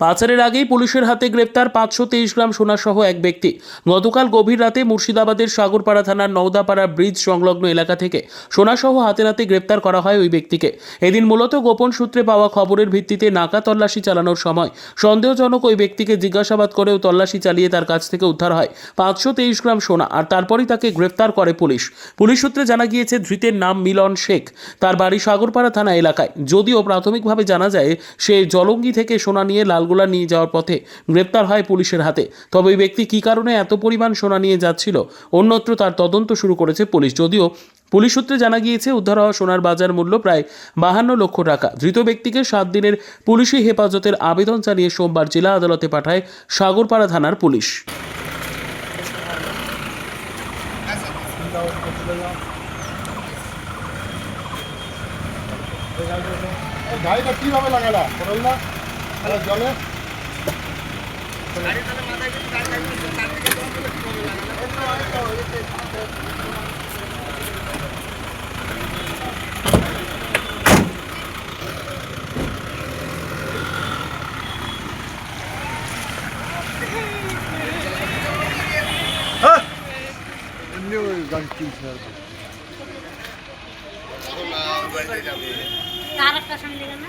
পাচারের আগেই পুলিশের হাতে গ্রেপ্তার 523 গ্রাম সোনাসহ এক ব্যক্তি। গতকাল গভীর রাতে মুর্শিদাবাদের সাগরপাড়া থানার নওদাপাড়া ব্রিজ সংলগ্ন এলাকা থেকে সোনাসহ হাতে নাতে গ্রেপ্তার করা হয় ওই ব্যক্তিকে। এদিন মূলত গোপন সূত্রে পাওয়া খবরের ভিত্তিতে নাকা তল্লাশি চালানোর সময় সন্দেহজনক ওই ব্যক্তিকে জিজ্ঞাসাবাদ করেও তল্লাশি চালিয়ে তার কাছ থেকে উদ্ধার হয় 523 গ্রাম সোনা, আর তারপরই তাকে গ্রেপ্তার করে পুলিশ। পুলিশ সূত্রে জানা গিয়েছে ধৃতের নাম মিলন শেখ, তার বাড়ি সাগরপাড়া থানা এলাকায়। যদিও প্রাথমিকভাবে জানা যায় সে জলঙ্গি থেকে সোনা নিয়ে লালগোলা নিয়ে যাওয়ার পথে গ্রেপ্তার হয় পুলিশের হাতে। তবে ওই ব্যক্তি কী কারণে এত পরিমাণ সোনা নিয়ে যাচ্ছিল অন্যত্র তার তদন্ত শুরু করেছে পুলিশ। যদিও পুলিশ সূত্রে জানা গিয়েছে উদ্ধার হওয়া সোনার বাজার মূল্য প্রায় 52 লক্ষ টাকা। ধৃত ব্যক্তিকে 7 দিনের পুলিশি হেফাজতের আবেদন জানিয়ে সোমবার জেলা আদালতে পাঠায় সাগরপাড়া থানার পুলিশ। গাড়িটা কিভাবে লাগালা করলা জলে গান কিনছে তার একটা সামনে না